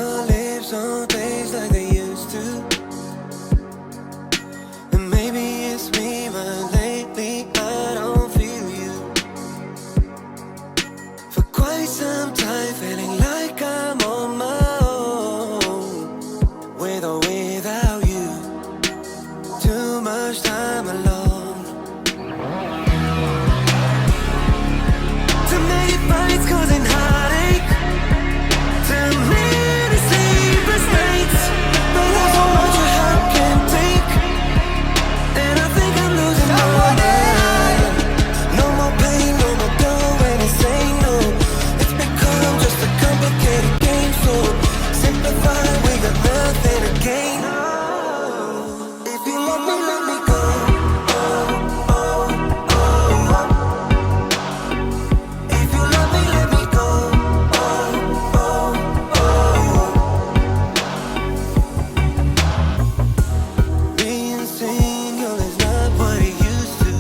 your lips don't taste like they used to. And maybe it's me, but lately I don't feel you. For quite some time, feeling like I'm on my own, with or without you. Too much time alone. Too many fights causing heartache. Too many sleepless nights. But there's so much your heart can take, and I think I'm losing my mind. No more pain, no more going insane, no. It's become just a complicated game, so simplify, we got nothing to gain. If you let me go. If you let me go. Being single is not what it used to.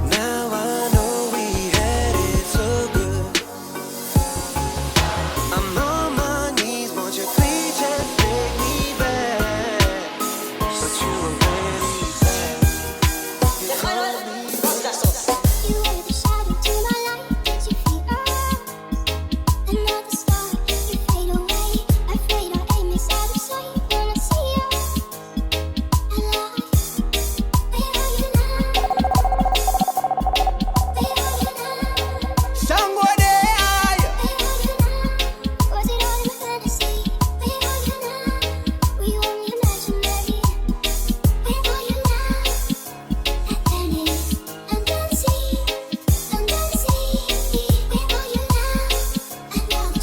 Now I know we had it so good. I'm on my knees, won't you please just take me back? But you already said You were the shadow to my light. Did you feel another star? You fade away. Afraid our aim is out of sight. Wanna see you alive. Where are you now? Where are you now? Somebody, Where are you now? Was it all in a fantasy? Where are you now? Were you only imaginary? Where are you now? At Venice and then see. Where are you now? Another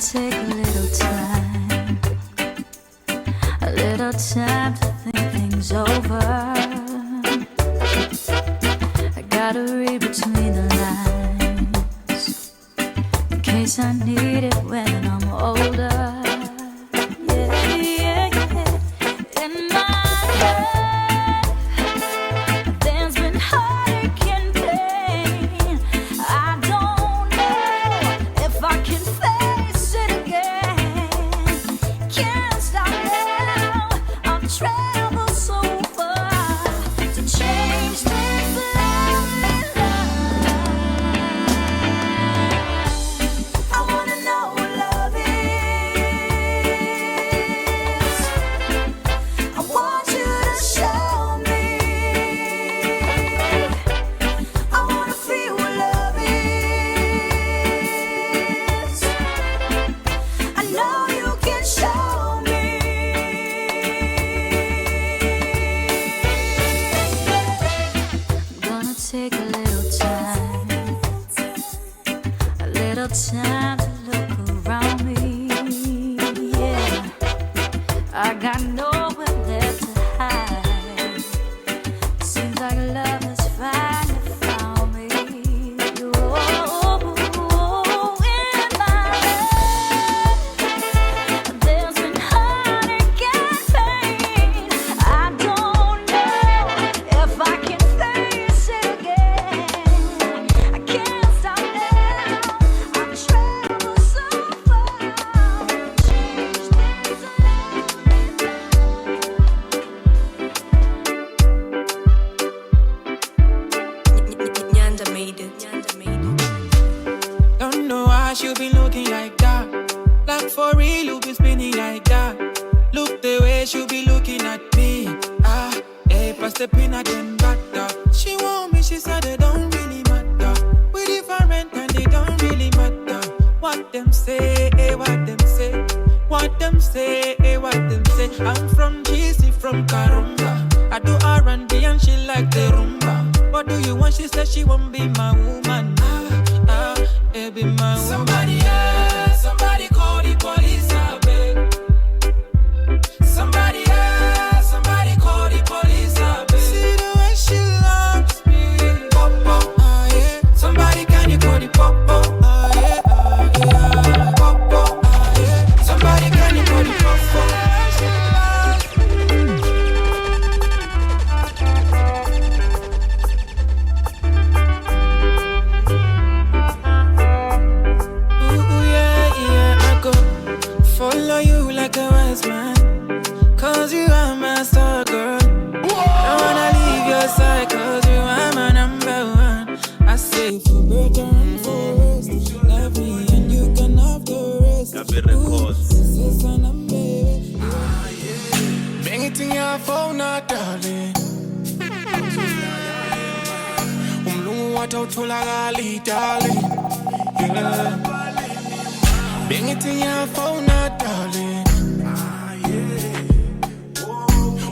take a little time to think things over. I gotta read between the lines in case I need it when I'm older. Yeah, yeah, yeah. In my life, there's been heartache and pain. I don't know if I can face it again. Can't stop now. I've traveled so far to change this life. I wanna know what love is. I want you to show me. I wanna feel what love is. I know you can show me. I'm gonna take a little time to look around me. Yeah, I got nowhere left to hide. Seems like love has finally found me. Oh, in my life, there's been heartache and pain. I don't know if I can face it again. I can't stop now. I've traveled so far to change this life. Nyanda made it. Don't know why she be looking like that. Like for real, you be spinning like that. Look the way she be looking at me. Ah, eh, pass the peanut and butter. She want me, she said it don't really matter. We different and it don't really matter. What them say, what them say. What them say, what them say. I'm from GC, from Karumba. I do R&B and she like the rumba. What do you want? She said she won't be my woman. Be my woman. Somebody call the police, I beg. Somebody call the police, I beg. See the way she loves me. Popo, ah yeah. Somebody can you call the popo, ah yeah, Popo, ah yeah. Somebody can you call the popo. She loves Ooh, yeah, I go follow you like a wise man. Cause you are my star girl. Don't wanna leave your side cause you are my number one. I say for better and for worse, love me and you can have the rest. Sis and I'm baby. Bring it in your phone now, darling. Umlungu watawutholakali, darling. Yeah. Bring it in your phone now, darling.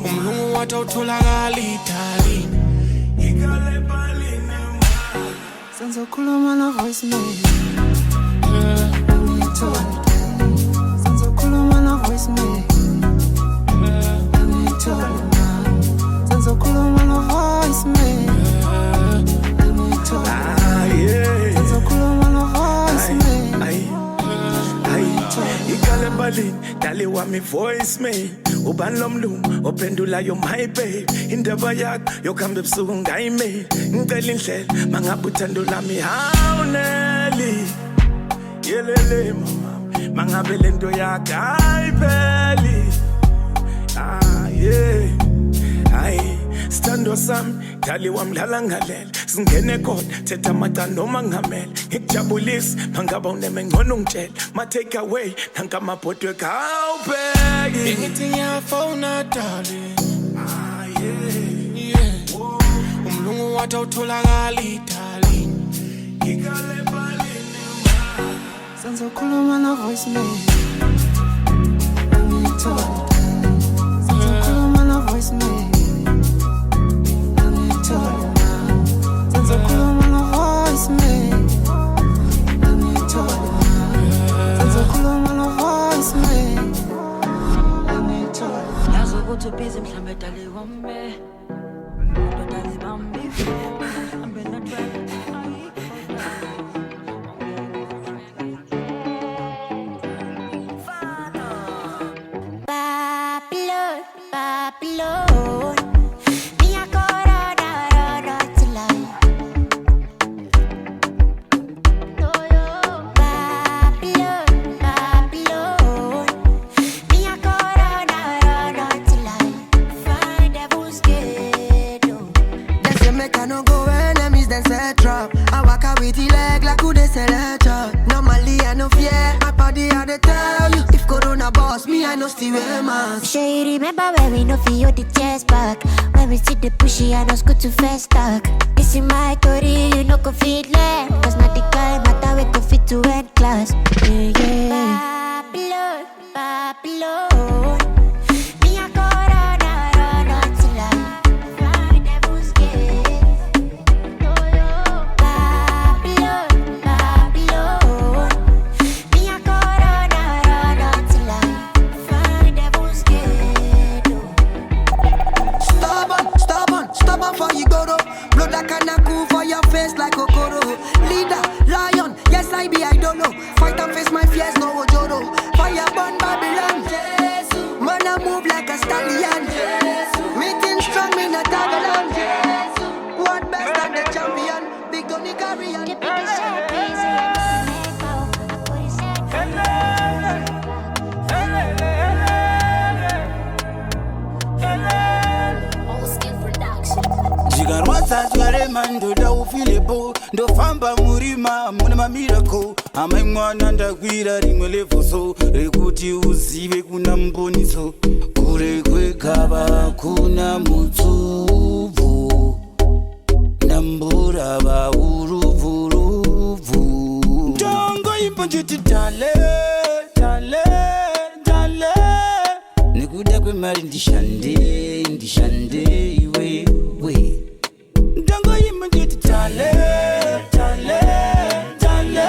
Umlungu watawutholakali, darling. Senza kuluma na voicemail. Senza kuluma na voicemail. Senza kuluma na voicemail. Senza kuluma na voicemail. Ikale balini dali wami voicemail uban lomlungu ophendula yo my babe indaba yakho yokuhamba ebusuku ngayimail ngicela indlela mangabe uthando lami hawuneli yelele mama mangabe lento yakho ayipheli yeah ay stando sami dali wamdlala ngalela singene kodwa thetha amata noma ngamela ngikujabulisa mangaba uneme ngcono ungitshela ma take away nanka amabhodwe kawubheki Bring it in your phone now, darling. yeah Umlungu watawutholakali, darling. Senza kuluma na voicemail. Senza kuluma na voicemail. Senza kuluma na voicemail. Senza kuluma Bombay. Totally Bambi. I'm gonna try. Babylon, Babylon. Me a corona till I. Babylon, Babylon. Me a corona till I find devil's gate. They say make I no go enemies, then set trap. I walk out with the leg like who they sell a chop. Normally I no fear, my body I dey tell you. If Corona boss me, I no still wear mask. Sure you remember when we no feel the chest back. When we see the pushy, I know good to fast stack. This is my story, you know go fit left. Cause not the kind matter we go fit to end class. Yeah, yeah. Babylon, Babylon. Me a corona till I find devil's gate. Babylon, Babylon. Me a corona till I find devil's gate. Stubborn for you go though. Blood that kinda cool for your face like Okoro. Leader, lion, yes I be, I don't know. Fight and face my fears, no ojoro. Fire burn Babylon. Man I move like a stallion. Meeting strong, me not Babylon. What best than the champion? Big Donny Carrion. The biggest shot is I put his head Jigarwata zware mando da ufilepo ndofamba murima mune mamirako amaimwana ndakwira rimwe levoso rekuti uzive kuna mboniso kure kwekava kuna mutsuvu namburava uruvuruvu ndongo imbonjiti dale dale dale nekuda kwemari ndishande iwe ndongo imbonjiti dale dale dale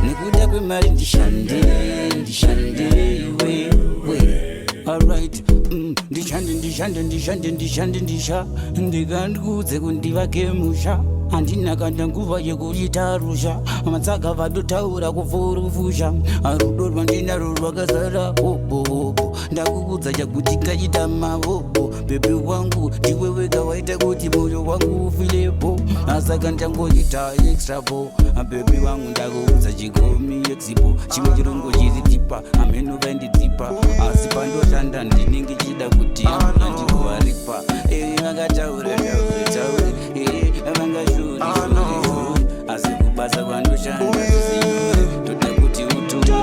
nekuda kwemari ndishande iwe alright ndishande ndikandikudze kundivake musha handina kanda nguva yekuita rusha matsaga vadotaura kufurufusha rudo rwandinaro rwakazara hobohobo ndakukudza chakuti kaita mavobo bebe wangu ndiwe wega waita kuti moyo wangu ufilepo asaka ndangoita extrapo bebe wangu ndakukudza chikomi exipo chimwe chirongo chiri tipa amenova ndidzipa asi pandoshanda ndinenge chida kuti andikuwaripa vakataura vangashuri asi kubasa kwandoshanda toda kuti uture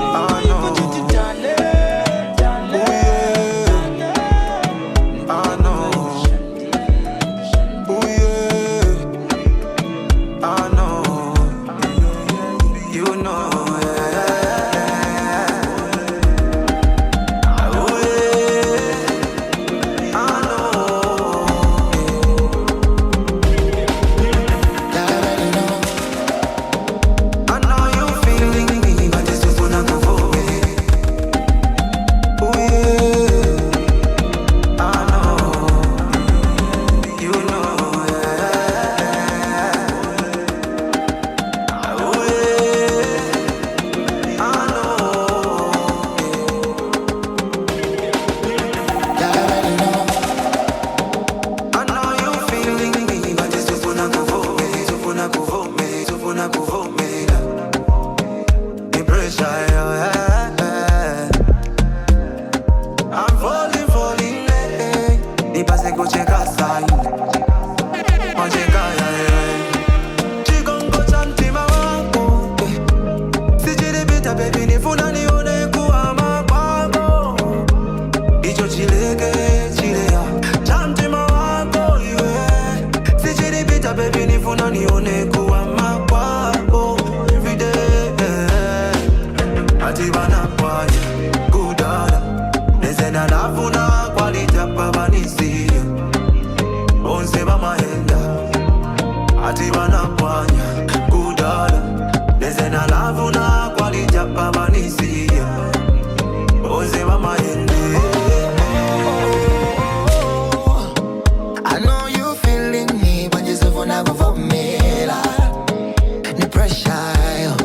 pressure.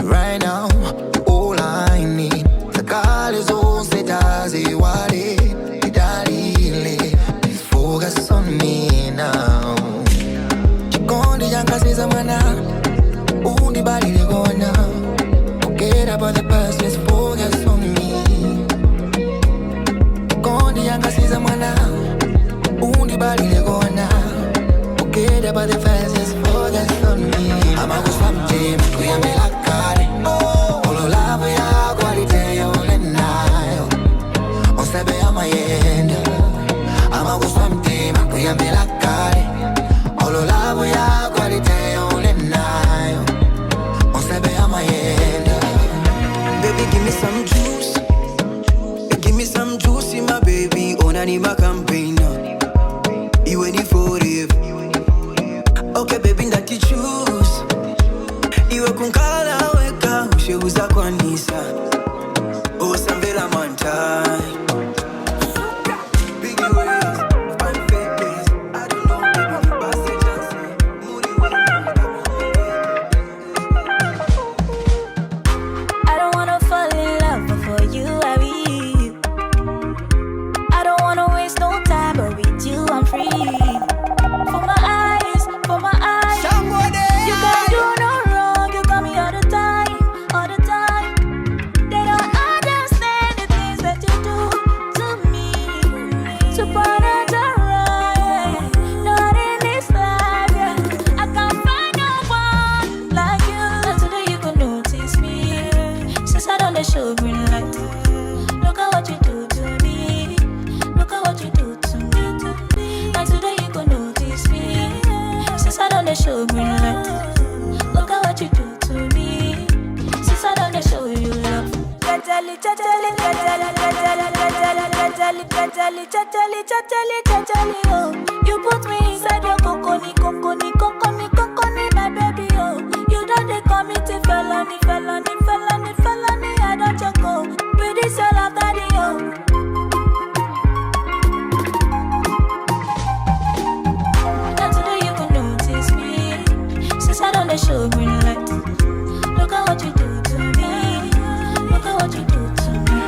Right now, all I need, the call is all say does it what it darling. Please focus on me now. Chikondi yanga sisa mana, undi bali de go now. Forget about the past, let's focus on me. Chikondi yanga sisa mana, undi bali de go now. Forget about the past, let's focus on me. I'm a go swam team, we are me like Kari. Olo love ya quality ole nayo. On sebe amayenda. I'm a go swam team, we are me like Kari. Olo love ya quality ole nayo. On sebe amayenda. Baby, give me some juice. Give me some juice, my baby. Onani my campaign. You ready for it? Okay, baby, that you choose. Iwe kunkala weka, usheuza kwa nisa. Osambela mantai. Biggie ways, fine fake ways. I don't know, baby, but say just moody way. I don't wanna fall in love before you I be. I don't wanna waste no time, but with you I'm free. For my eyes, for my eyes. You can't do no wrong, you got me all the time, all the time. They don't understand the things that you do to me. Supernatural, yeah. Not in this life, yeah. I can't find no one like you. And today you can notice me. Since I done the show green light, look at what you do to me. Look at what you do to me. And today you can notice me. Since I done the show green light, look at what you do to me. Since I done the show you love. Jajali, jajali, jajali, jajali, jajali, jajali, jajali, jajali, jajali, jajali, oh. You put me inside your coconi, coconi, coconi, coconi, my baby, oh. You done they commit a felony, felony, felony, felony. I don't choco. With this your love, daddy, oh. And today you can notice me. Since I done the show green light, look at what you do to me. Look at what you do to me.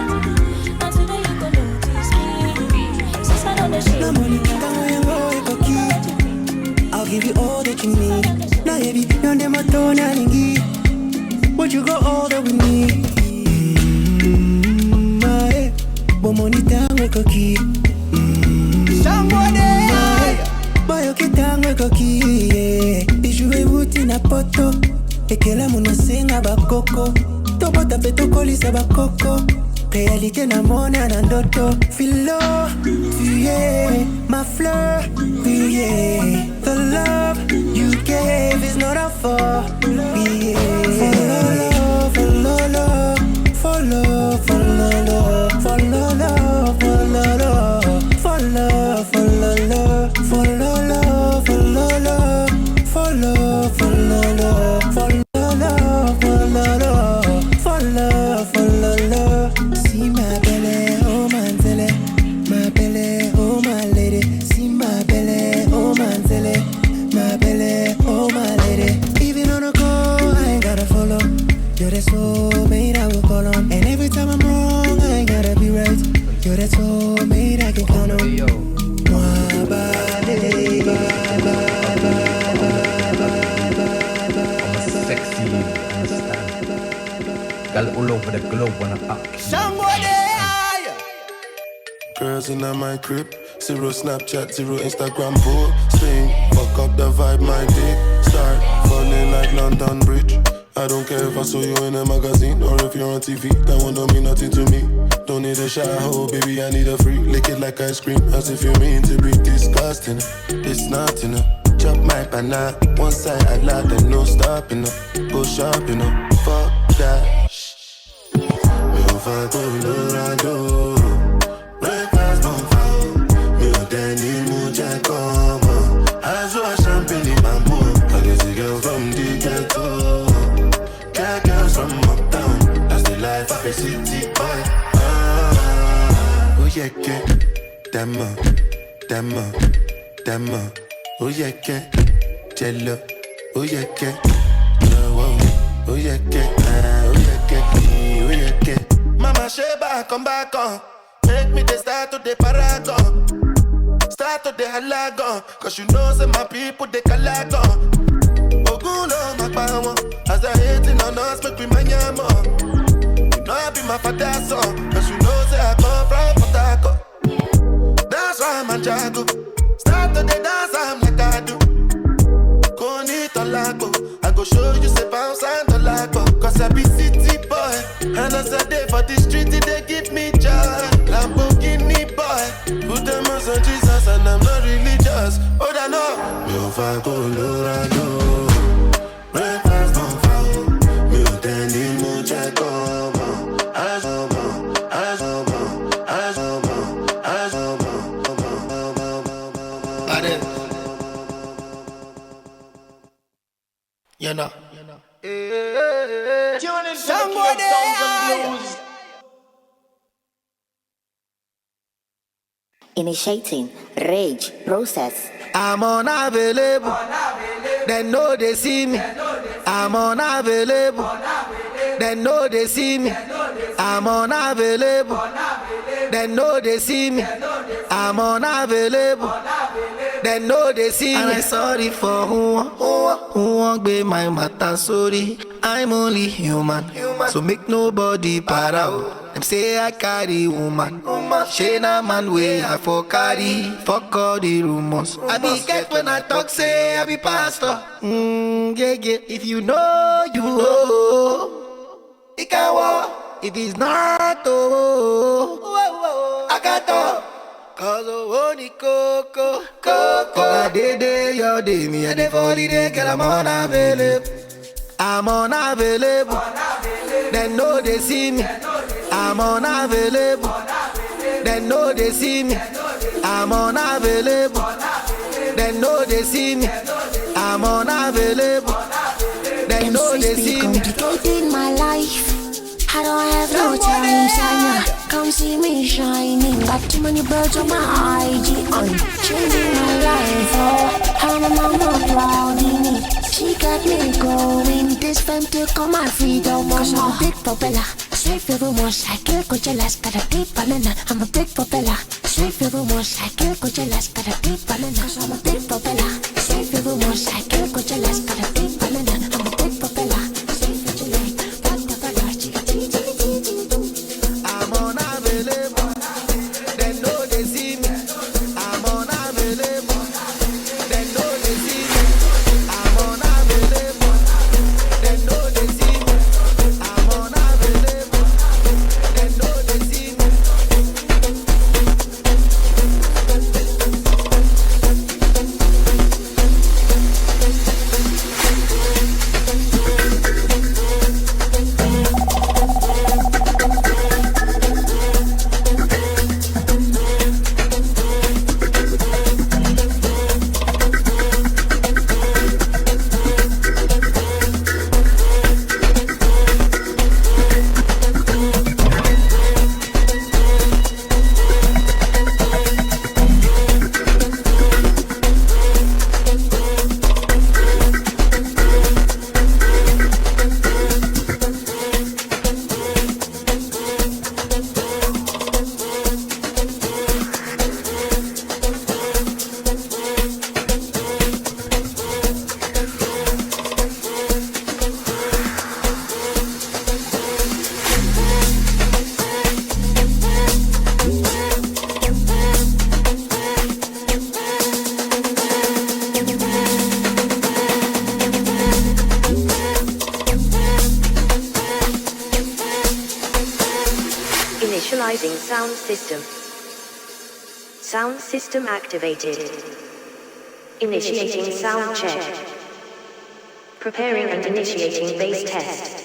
And today you can notice me. Since I done the show green light, I'll give you all that you need. Now baby, you're the matona lingi. But you got all that we need. My bomonita wekoki. Bayo kitangwe koki. Bijouwe wuti na poto. Ekela muna senga bakoko. Tobota peto kolisa bakoko. Réalité na mona na ndoto. Philo, yeah, ma fleur, yeah. The love you gave is not a fall, yeah. Follow love, follow, follow love, follow love, follow love, follow, follow love, follow love, follow love, follow, follow love, follow love, follow love, follow, follow love. See my belly, oh man, tele. My belly, oh my lady. See my belly, oh man, tele. My belly, oh my lady. Even on a call, I ain't gotta follow. You're the soulmate I will call on. And every time I'm wrong, I ain't gotta be right. You're the soulmate I can count on. Moi, bye, bye, bye, bye, bye, bye, Sexy, understand? Girl all over the globe wanna fuck. Girls in my crib, 0 Snapchat, 0 Instagram posting. Fuck up the vibe, my dick start falling like London Bridge. I don't care if I saw you in a magazine or if you're on TV. That one don't mean nothing to me. Don't need a shower, baby, I need a freak. Lick it like ice cream, as if you mean to be disgusting. It's not enough. Chop my banana, one side I like and no stopping up. Go shopping up, fuck that. Me on fire, Colorado. Breakfast on fire. Me on Danny Muja, come on. I saw champagne in my mood. I guess a girl from the ghetto. Got girls from uptown. That's the life of a city boy. Oh yeah, Dama, Dama, Dama. Oh yeah, Jello. Oh yeah, come back on. Make me the start to the paragon. Start to the halagon. Cause you know say my people they calagon. Oguno my power. As they hating on us, make we manyamo. You know I be my father's son. Cause you know say I come from Potako. That's why I'm a jago. Start to the dance, I'm like I do. Go need to lago. I go show you say bounce and the lago. Cause I be city boy. And as I day for the street, they give me joy. Lamborghini boy. Put them on some Jesus and I'm not religious. Oh, I know. Yo, Fago, Lorado. Breakfast on fire. Mutiny, Muchekoma. Azobo, Azobo, Azobo, Azobo. You know. Somebody Initiating rage process. I'm unavailable. They know they see me. I'm unavailable. They know they see me. I'm unavailable. They know they see me. I'm unavailable. They know they see me. And I'm sorry for who won't be my matter. Sorry, I'm only human. So make nobody para. Them say I carry woman. She na man way I for carry. Fuck all the rumors. I be get when I talk say I be pastor. Yeah. If you know, you know. It can walk. If it's not, I got to. Cause I only coco. I did your day, me and the 40 day, girl, I'm unavailable. I'm unavailable. They know they see me. I'm unavailable. They know they see me. I'm unavailable. They know they see me. I'm unavailable. They know they see me. Complicated my life. I don't have no time, Sanya. Come see me shining. Got too many birds on my IG on. Changing my life, oh. How my mama proud in it. She got me going. This femme took all my freedom. Cause I'm a big propeller. Straight for rumors. I kill Coachella's. Got a deep banana. I'm a big propeller. Straight for rumors. I kill Coachella's. Got a deep banana. Cause I'm a big propeller. Straight for rumors. I kill Coachella's. Got a deep banana. I'm a big propeller. Straight for July. I'm unavailable. They know they see me. I'm unavailable. They know they see me. I'm unavailable. They know they see me. I'm unavailable. They know they see me. Initializing sound system. Sound system activated. Initiating sound check. Preparing and initiating bass test.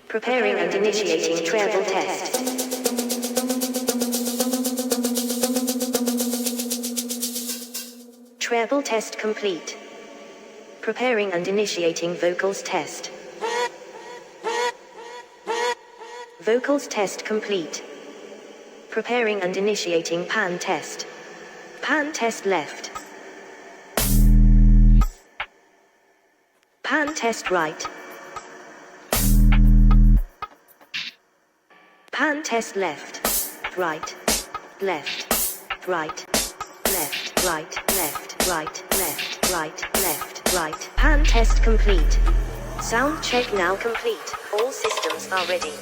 Preparing and initiating treble test. Treble test complete. Preparing and initiating vocals test. Vocals test complete. Preparing and initiating pan test. Pan test left. Pan test right. Hand test left, right, left, right, left, right, left, right, left, right, left, right. Hand test complete. Sound check now complete. All systems are ready.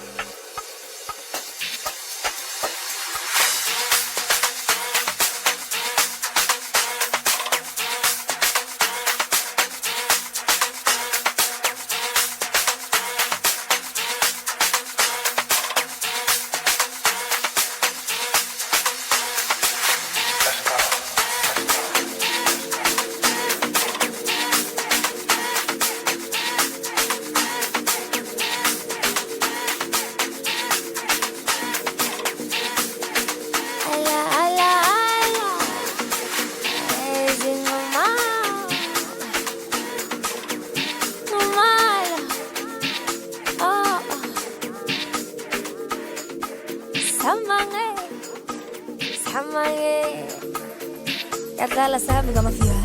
Yadala sabi kama fiha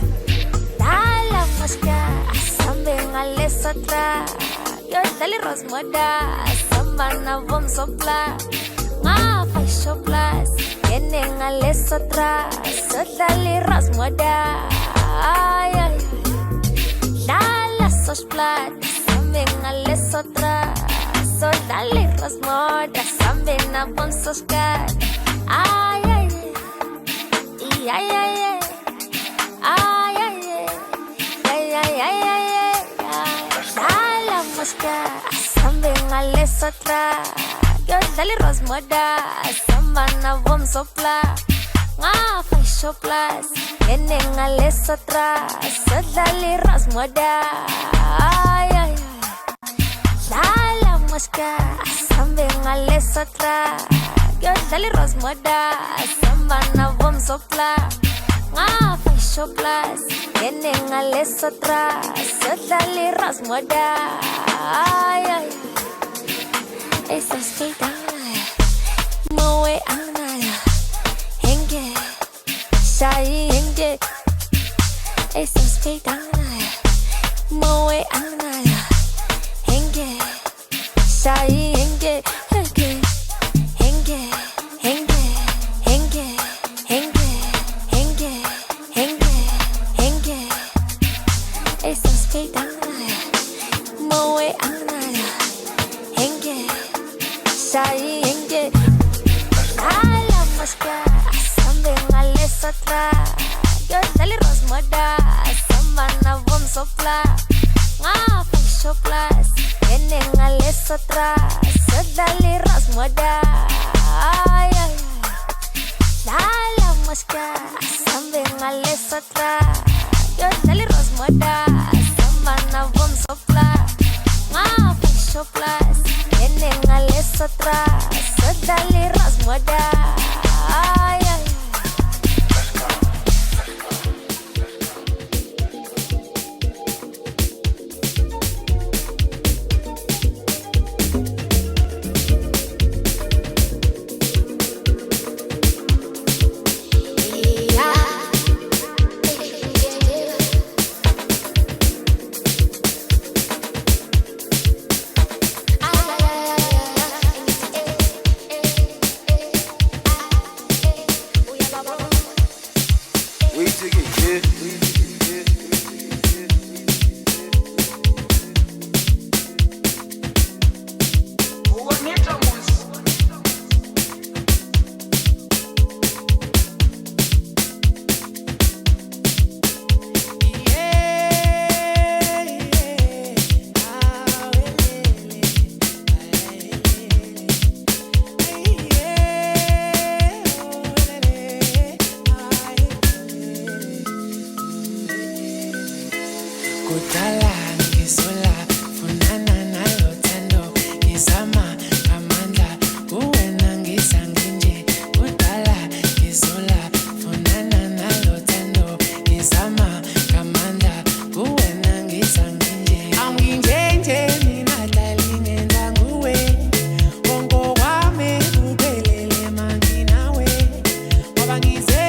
Dala maska Sambe ngale sotra Yo dali ros moda Samba na vom sopla Nga fai shoplas Yene ngale sotra So dali ros moda Ay ay Dala sosplat Sambe ngale sotra So dali ros moda Sambe na vom soskat Ay ay ay ay ay ay ay ay ay ay Dala maska Sambe ngale sotra Yo dali ros moda Samba na vom sopla Nga fai shoplas Yene ngale sotra So dali ros moda Ay ay Dala maska Sambe ngale sotra Yo dali ros moda Samba na vom sopla Nga fai shoplas Yene ngale sotra So dali ros moda Ay ay Esa skita Moe anaya Henge Shai henge Esa skita Moe anaya Henge Shai henge Henge Henge Henge Henge Henge Henge Henge Henge Esa skita Moe anaya Henge Shai henge Dala maska Sambe ngale sotra Yo dali ros moda Samba na vom sopla Nga fai shoplas Yene ngale sotra So dali ros moda Ay ay Dala maska Sambe ngale sotra Yo dali ros moda Samba na vom sopla Nga fai shoplas Yene ngale sotra So dali ros moda Ay ay Kudala ngisola funana nalo thando ngizama ngamandla kuwena ngisanginje kudala ngisola funana nalo thando ngizama ngamandla kuwena ngisanginje anginjenje mina dali ngenda nguwe bongo wami ubelele manginawe wabangize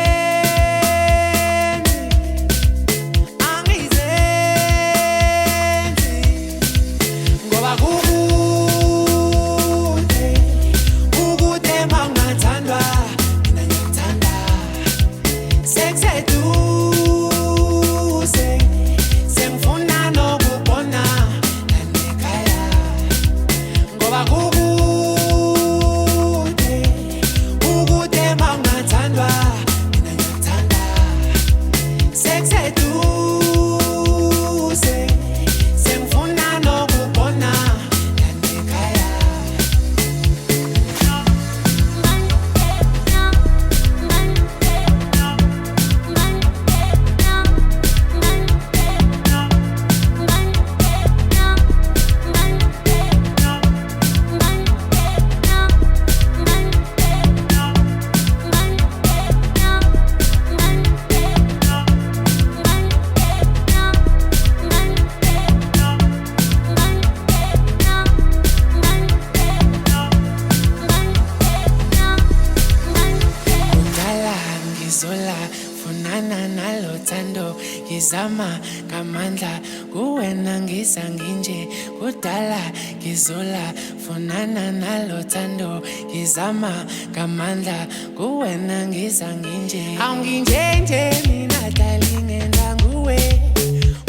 lothando ngizama ngamandla kuwena ngisanginje kudala ngizola funana nalothando ngizama ngamandla kuwena ngisanginje awunginjenje mina darling ngenda nguwe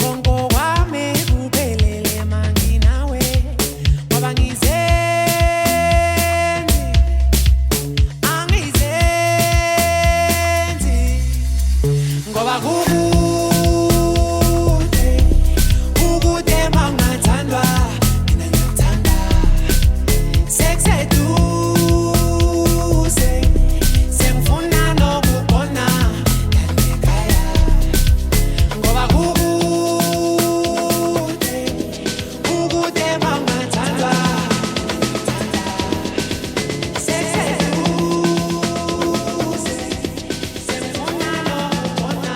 konke kwami kuphelele manginawe ngoba ngizenze ngoba ukude mangathandwa mina ngiyathanda sekuseduze sengifuna nokubona landekhaya ngoba ukude mangathandwa sekuseduze sengifuna nokubona.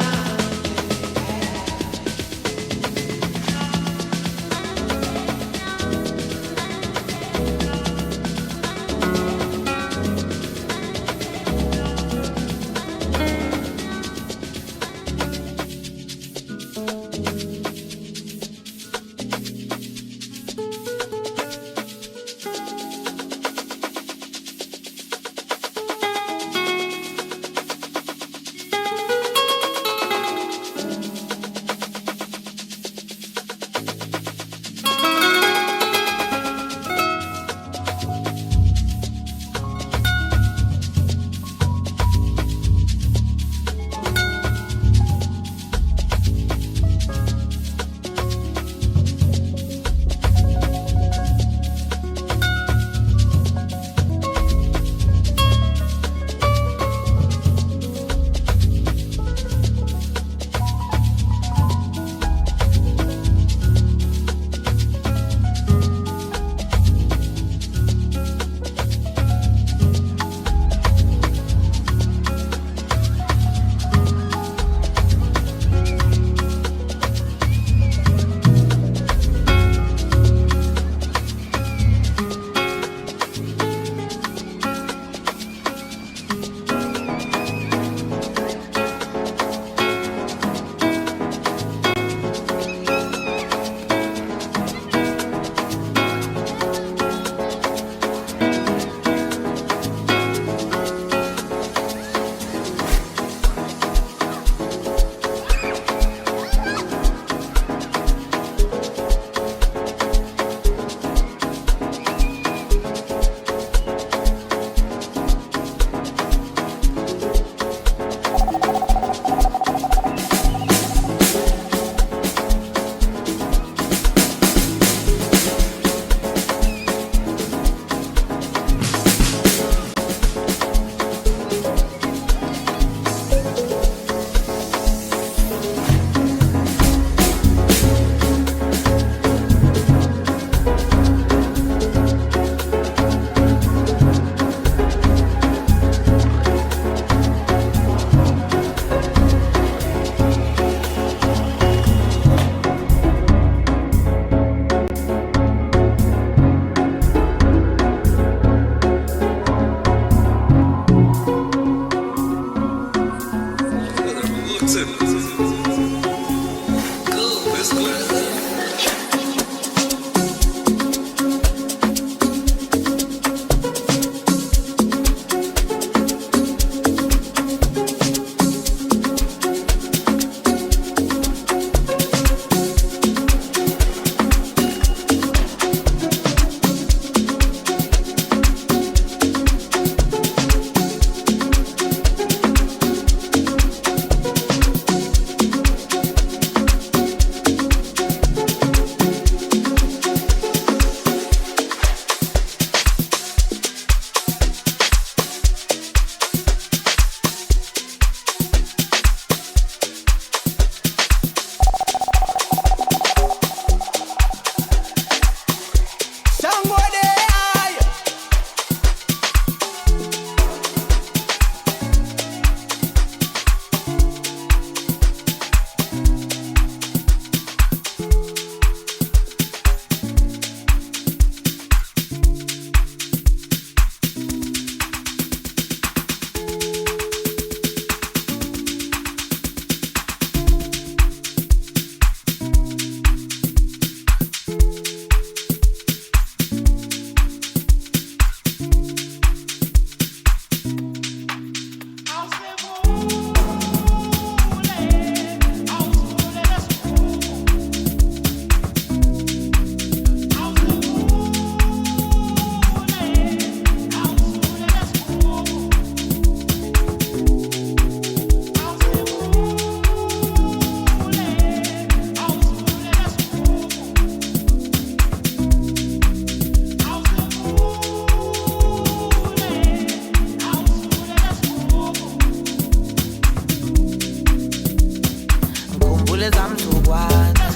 zamzukwana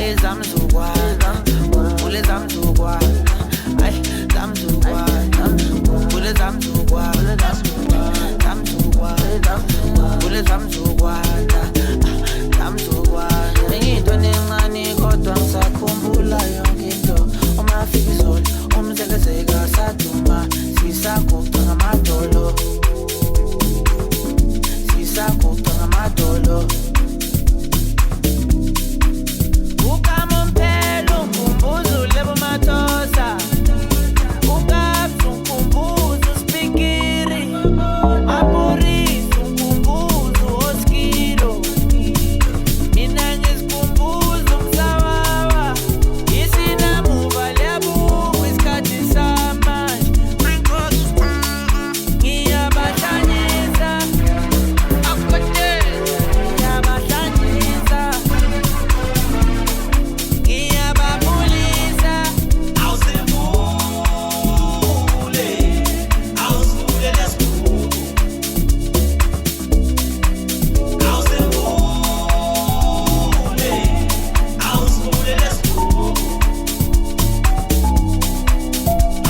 ezamzukwana khumbule zamzukwana ay zamzukwana khumbule zamzukwana zamzukwana khumbule zamzukwana zamzukwana ngiyinto nencane kodwa ngisakhumbula yonke into uma afika izolo umzekezeka saduma sisaguqa ngamadolo sisaguqa ngamadolo ukama umphelo umkhumbuzo lebo matosa ukapsu umkhumbuzo spikiri aporisi umkhumbuzo oskilo mina ngisikhumbuzo msawawa isinamuva liyabuka isikhathi samanje ngiyabahlanyisa akukote ngiyabahlanyisa ngiyababulisa awusembule awusivule lesibhuku awusembule awusivule lesibhuku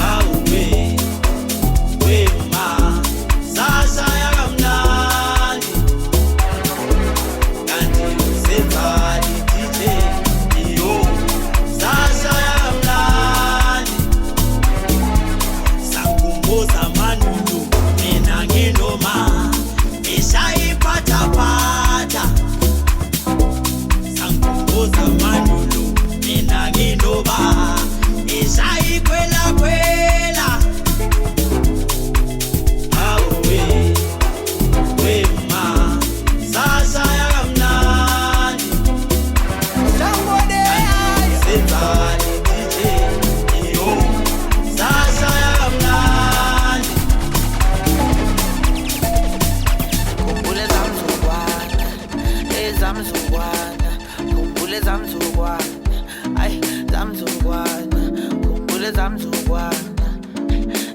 awuwe wema sashaya kamnandi kanti usenzani DJ iyo sashaya kamnandi sakumbuza manulu mina nginoma ishayiphathaphatha sakumbuza manulu mina nginoma ishayikwelakwela awuwe wema sashaya kamnandi senzani DJ iyo sashaya kamnandi khumbule zamzukwana ezamzukwana khumbule zamzukwana ay zamzukwana khumbule zamzukwana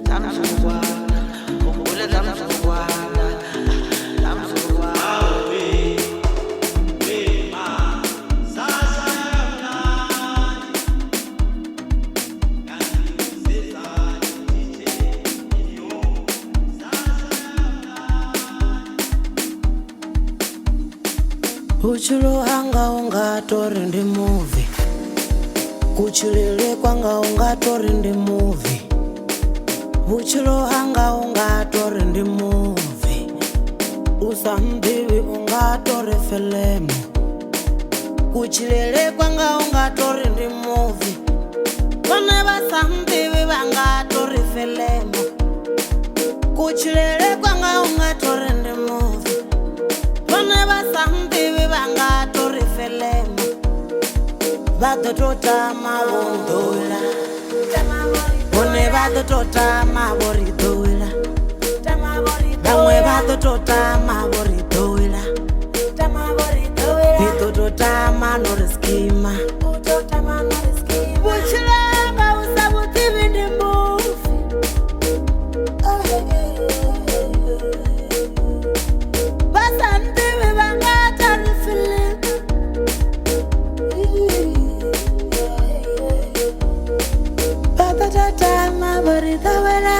zamzukwana khumbule zamzukwana zamzukwana wema sashaya kamnandi Uchilo hanga ungatori ndi movie kuchilele kwanga ungatori ndi movie Uchilo hanga ungatori ndi movie usambiwi ungatori filemu kuchilele kwanga ungatori ndi movie Vana vasambiwi vangatori filemu kuchilele kwanga ungatori ndi movie Vana vasambiwi vangatori filemu Vadotota mavondola One vadotota mavoridola Vamwe vadotota mavoridola Vidotota manoriskima Vuchilanga usabutivi ndi mufi Vasambiwi vangatori filemu Tama borita wela,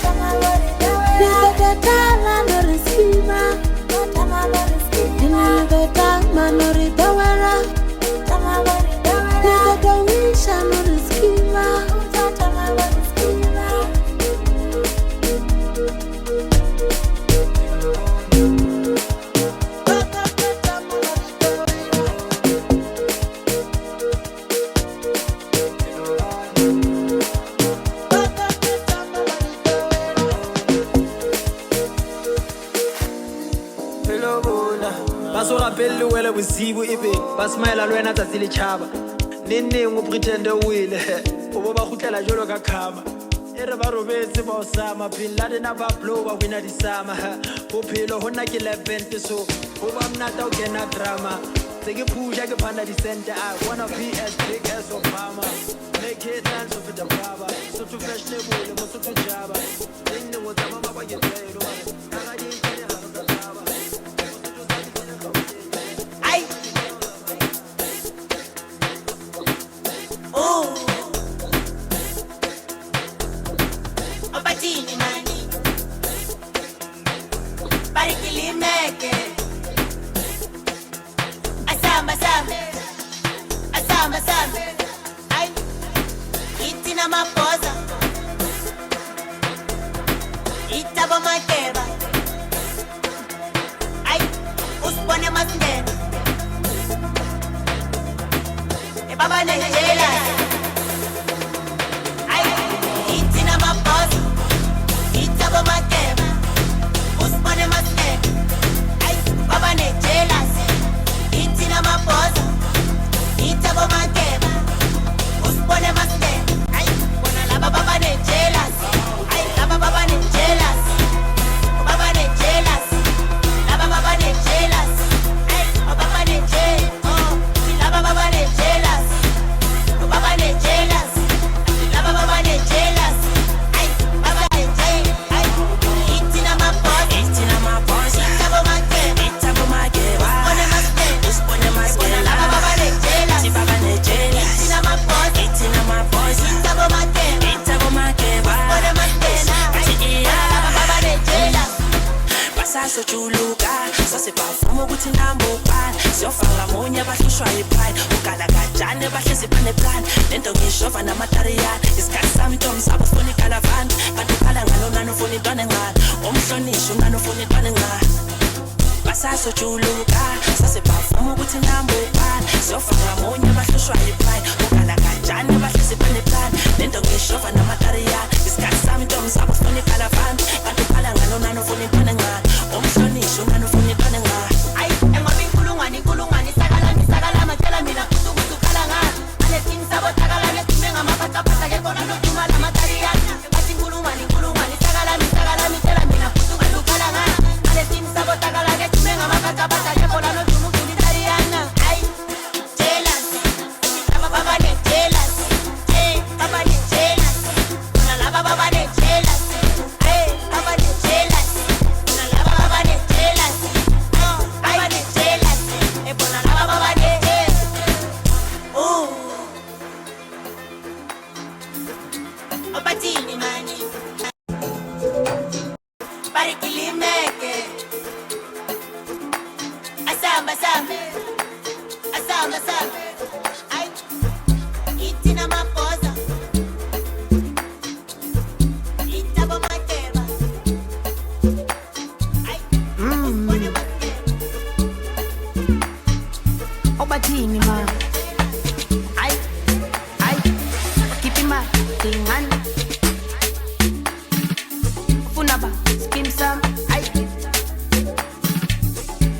tama borita wela. Tama noriskima, tama noriskima. Tama norita wela, tama borita wela. Tawisha noriskima, tama noriskima. Baso rappelle wele bosibu ebe ba smile lwena tsatsi le tshaba nenneng o pretende o ile o bo ba khutlela jolo ka khama e re ba robetse ba osama bin laden ba blow ba wina di sama bophelo hona ke 11 so ho ba mnata o kena drama se ke phusha ke phanda di center I wanna be as big as Obama make it dance of the baba so to fashionable mo so to jaba nenne wo tsama ba ba ke tselo ka ga di Asamba sambe ay itina mapoza itabo makeba ay usibone masindene ebaba nejela ay itina mapoza itabo makeba usibone masindene ay baba nejela itina mapoza itabo makeba usibone masindene ay bona laba baba nejela ay laba baba nejela baba nejela laba baba nejela ay baba nejela oh laba baba nejela baba nejela laba baba nejela ay baba nejela ay itina mapoza itabo makeba usibone masindene laba baba nejela baba nejela itina mapoza itabo makeba usibone masindene laba baba nejela basasojuluka sasebavuma ukuthi nambokani siyofaka munye abahlushwa yipride ugala kanjani bahlezi baneplan lento ngishova namatariyani isikhathi sami ntombi sabo sifuna ikalavani kanti ukhala ngalo nani ufuna intwana encane umhlonishwa unani ufuna intwana encane basasojuluka sasebavuma ukuthi nambokani siyofaka munye abahlushwa yipride ugala kanjani bahlezi baneplan lento ngishova namatariyani isikhathi sami ntombi sabo sifuna ikalavani kanti ukhala ngalo nani ufuna intwana encane umhlonishwa unani ufuna intwana encane ay engoba inkulungwane sakala matela mina kuthi ukhala ngani alethini sabo takala lesime ngamaphathaphatha ke khona noduma lamatariyana bathi inkulungwane sakala mitela mina kuthi ukhala ngani alethini sabo takala lesime ngamaphathaphatha ke khona noduma utariyana ay jealous laba baba ne jealous baba ne jealous bona laba baba ne jealous baba ne jealous bona laba baba ne jealous baba ne jealous bona laba baba ne obatini mani barikilimeke asamba sambe ay itina mapoza itabo makeba ay usibone masindene Obatini ma ay keep my thing on ufuna ba skim sam ay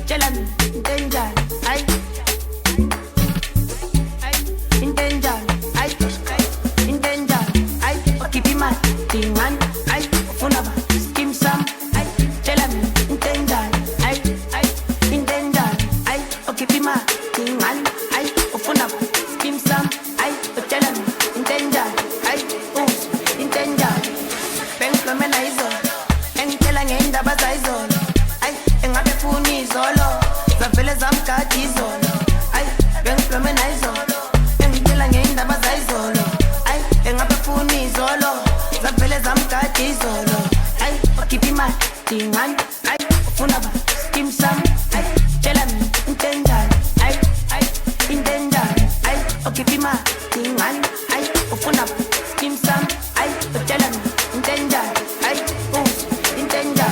tell me danger ay in danger ay keep my thing on ay ufuna ba skim sam ay tell me in danger ay in danger ay keep my thing on ay ufuna ba skim sam ay tell me in danger ay in danger bengihlomela izolo engitshela ngendaba zayizolo ay engabe funa izolo zavele zamgada izolo ay bengihlomela izolo engitshela ngendaba zayizolo ay engabe funa izolo zavele zamgada izolo ay keep my thing on ay ufuna ba skim sam ay tell me in danger ay in danger ay keep my thing on ay ufuna ba skim sam ay tell me in danger ay in danger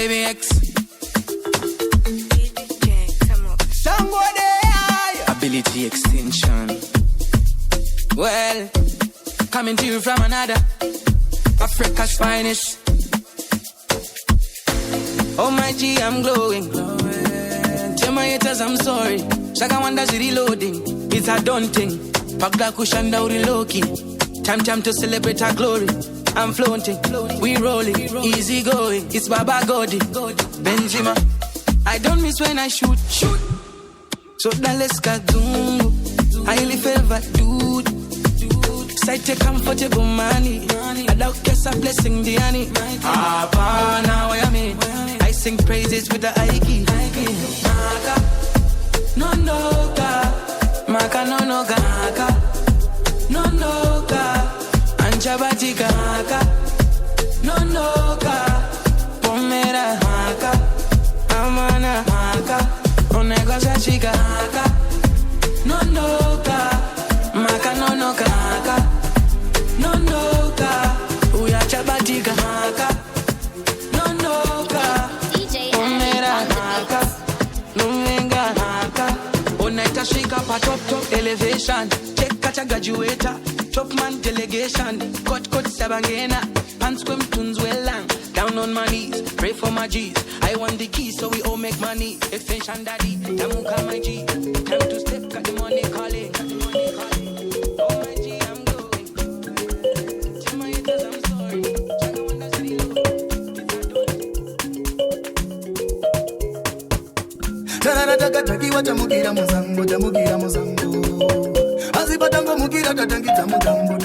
ABX. Ability extension. Well, coming to you from another Africa's finest. Oh my G, I'm glowing. Tell my haters I'm sorry. Shaka Wanda's reloading. It's a daunting. Pack the cushion down the low key. Time to celebrate our glory. I'm floating, we rolling, easy going. It's Baba Godi, Benzema. I don't miss when I shoot. So now let's go. Highly favored dude. Side take comfortable money. I don't guess a blessing the honey. Ah, now I mean. I sing praises with the Aiki. Maka, no ga. Maka, no ga. No ga. Anjabatika Maka, no ga. Pomera Maka, Amana Maka, Onegosa chica Maka, no ga. Maka, no ga. No ga. Uya chabatika Maka, no ga. Pomera Maka, Numenga Maka, Onaita shika pa top elevation. Check kacha graduator. Top man delegation, cut sabangena, pants swim tunes well long. Down on my knees, pray for my G's. I want the keys so we all make money. Extension daddy, Tamuka my G. Time to step, got the money calling. Oh my G, I'm going. Tell my haters I'm sorry. Shaka Wanda's reloading. Taranataka takiwa tamukira muzango. Azipatango mukira tatangita mutambo.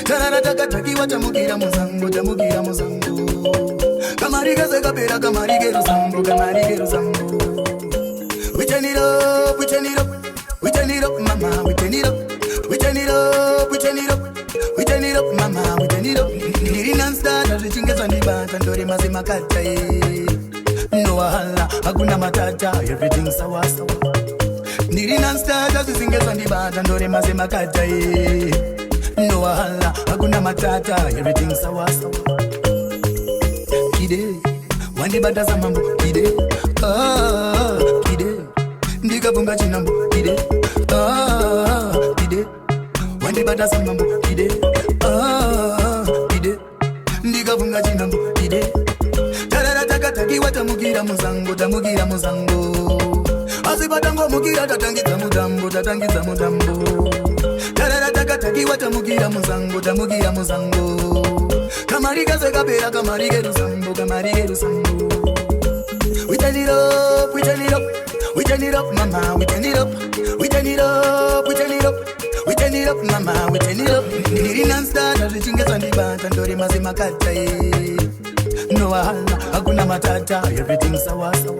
Taranataka takiwa tamukira muzango. Kamariga Zegabera, Kamariga Zambo, Kamariga Zambo. We turn it up, we turn it up, we turn it up, mama, we turn it up, we turn it up, we turn it up, we turn it up, mama, we turn it up. Niri non-start, as we think it's on the band, and Dori Mazimakata. No wahala, hakuna matata, everything's sawa sawa. Niri non-start, as we think it's on the band, and Dori Mazimakata. No wahala, hakuna matata, everything's sawa sawa. Kide, wandi bata sa mambo, kide, kide, ndiga bunga chinambo, kide, kide, wandi bata sa mambo, kide, kide, ndiga bunga chinambo, kide. Tarara taka taki wata mugira muzango, tamugira muzango. Asibatango mugira tatangiza mudambo, tatangiza mudambo. Tarara taka taki wata mugira muzango, tamugira muzango. Kamariga Zegabera, Kamariga Zambo, Kamariga Zambo. We turn it up, we turn it up, we turn it up, mama, we turn it up, we turn it up, we turn it up, we turn it up, mama, we turn it up. Niri non-start, as we think it's on the band, and Dori Mazimakata. No wahala, hakuna matata, everything's sawa sawa.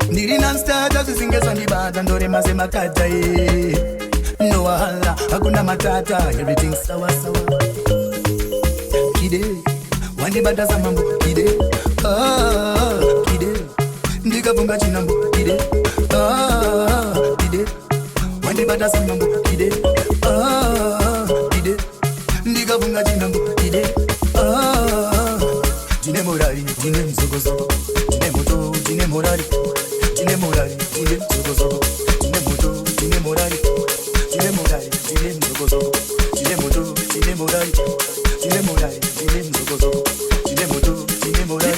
Niri non-start, as we think it's on the band, and Dori Mazimakata. No wahala, hakuna matata, everything's sawa sawa. Kide, wandi bata sa mambo, kide, kide, ndiga bunga chinambo, kide, kide, wandi bata sa mambo, kide, kide, ndiga bunga chinambo, kide, jine morari, jine mzogo, jine moto, jine morari, jine morari, jine mzogo, jine moto, jine morari, jine morari, jine mzogo, jine moto, jine morari, jine morari.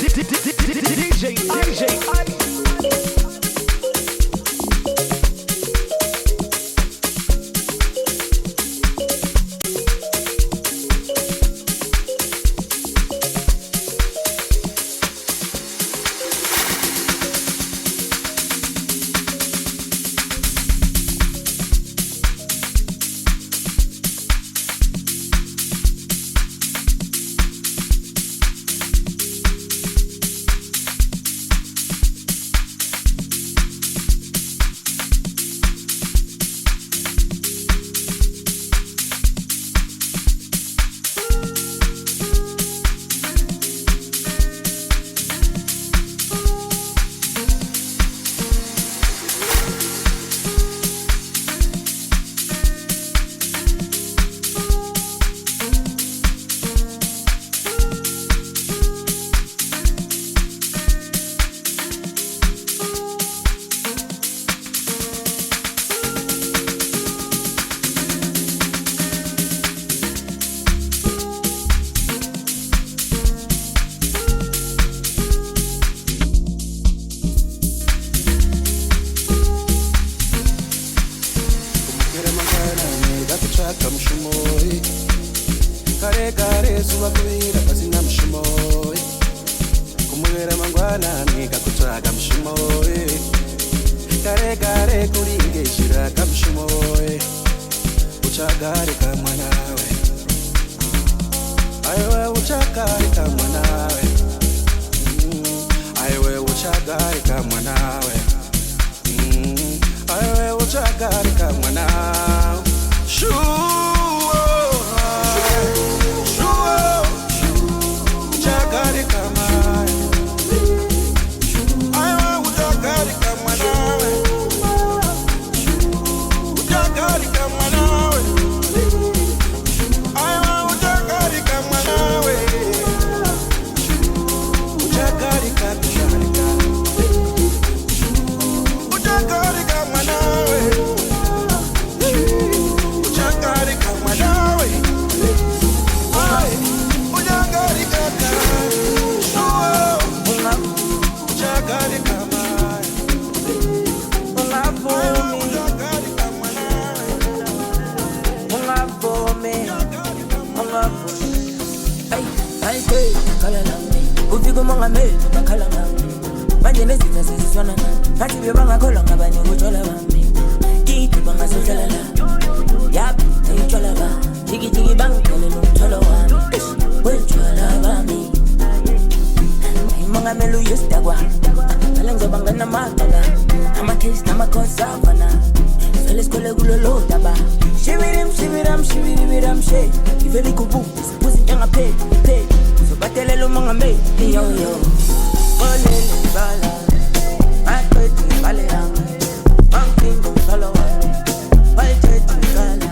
Jiggy jiggy bang, melu yustagwa Alenzo bangana mataga Nama kiss nama kosavana Feles kole gulolo daba Shivirim shiviram shiviriviram she Iveli kubu pusi nyanga pe So batele lo mga me yo yo Olele bala Makweti bale hama Mankingo kalawa Walcheti kala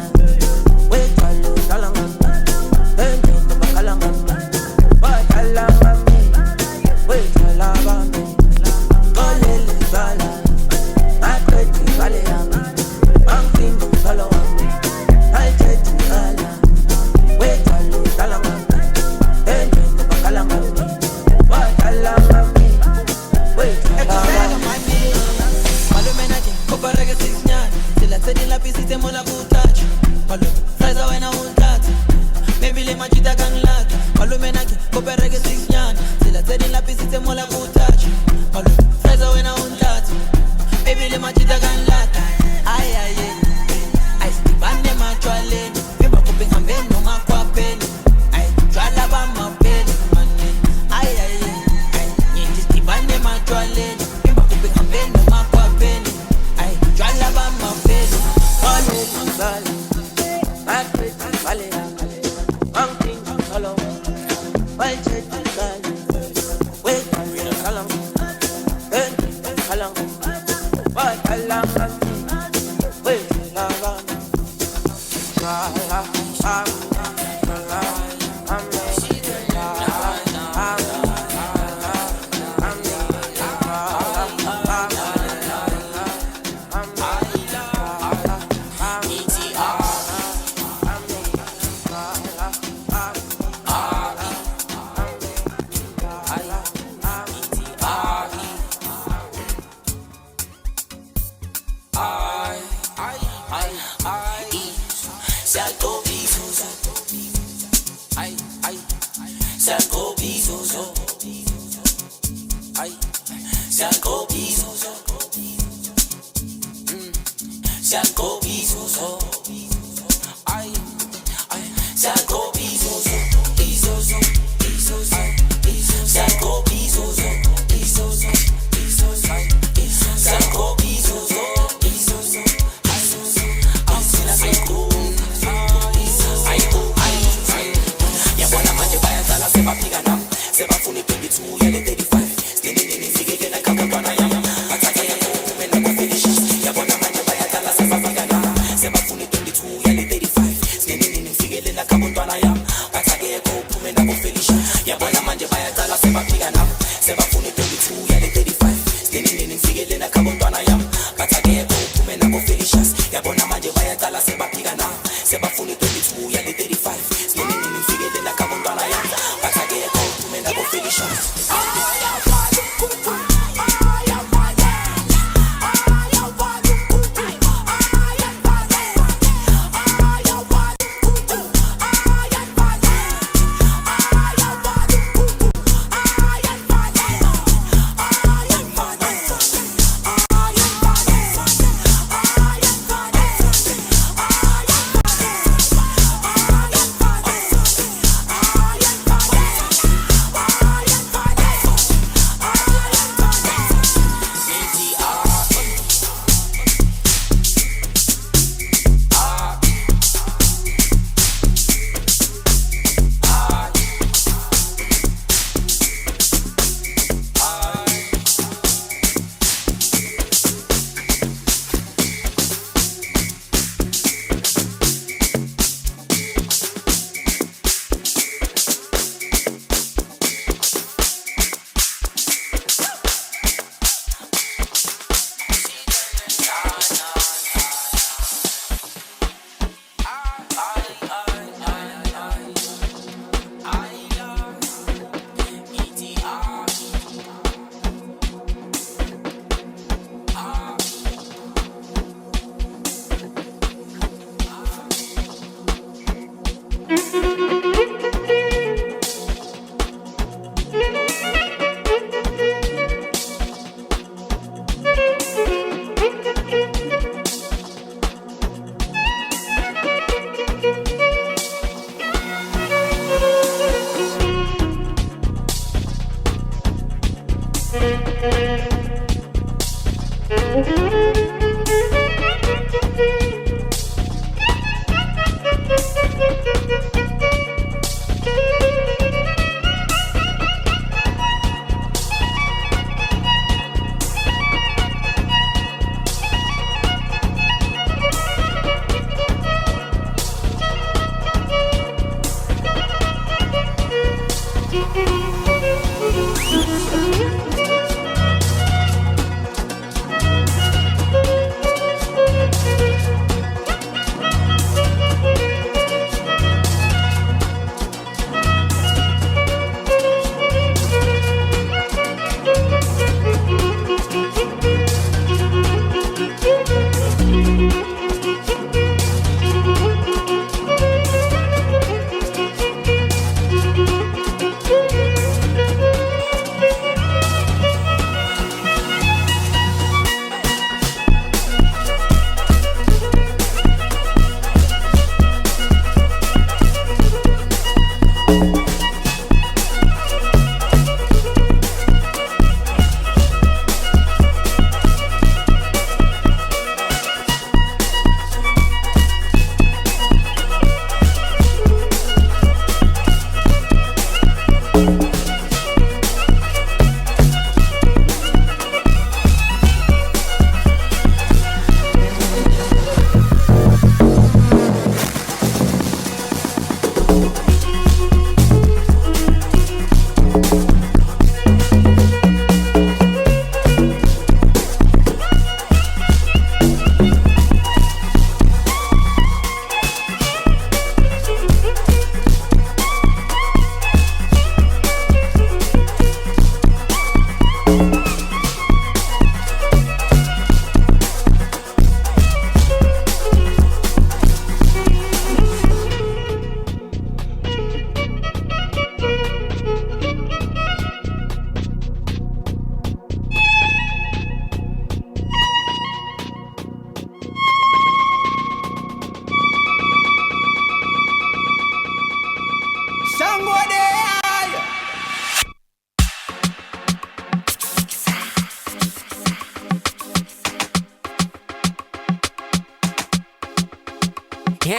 Wetalo kalanga Endo bakalanga Bakalanga Wetalaba Olele bala Makweti bale hama Mankingo kalawa Walcheti kala Wetalo kalanga Endo bakalanga Bakalanga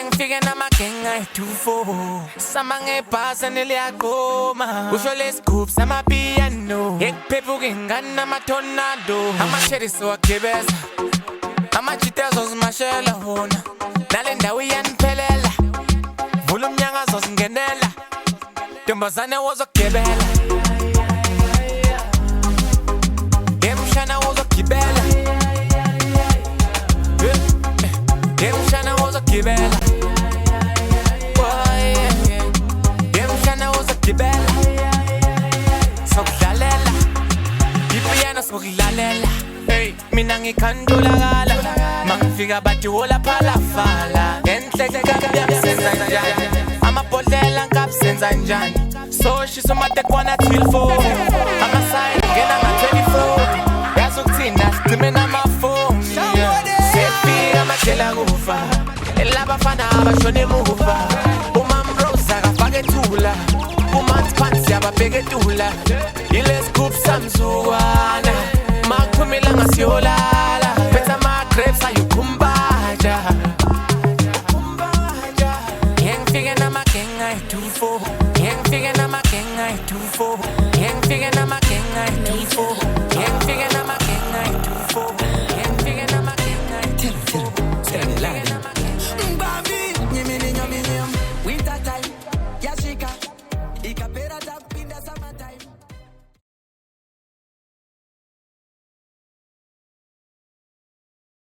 Ngifike namagenga etufo samange phasa neliyagoma usho lescoop samapiano ngekuphephuka ingane namatornado amasheri siwagibeza amajita azozimashela wona nale ndawo iyaniphelela vula umnyango azozingenela ntombazane wozogibela emshana wozogibela emshana wozogibela emshana wozogibela sokudlalela ipiyano sokudlalela mina ngikhandulakala mangifika bathi wola phalafala ngenhleke kabiyakusenza njani amabhodlela ngikabusenza njani soshisa umatekwana till 4 amasayini ngena nga-24 yazi ukuthina sicime namafoni sefika amadlela kufa elabafana abashona emuva umamrosa kafake ethula umanzi phansi yababheka etula yilescoop samzuka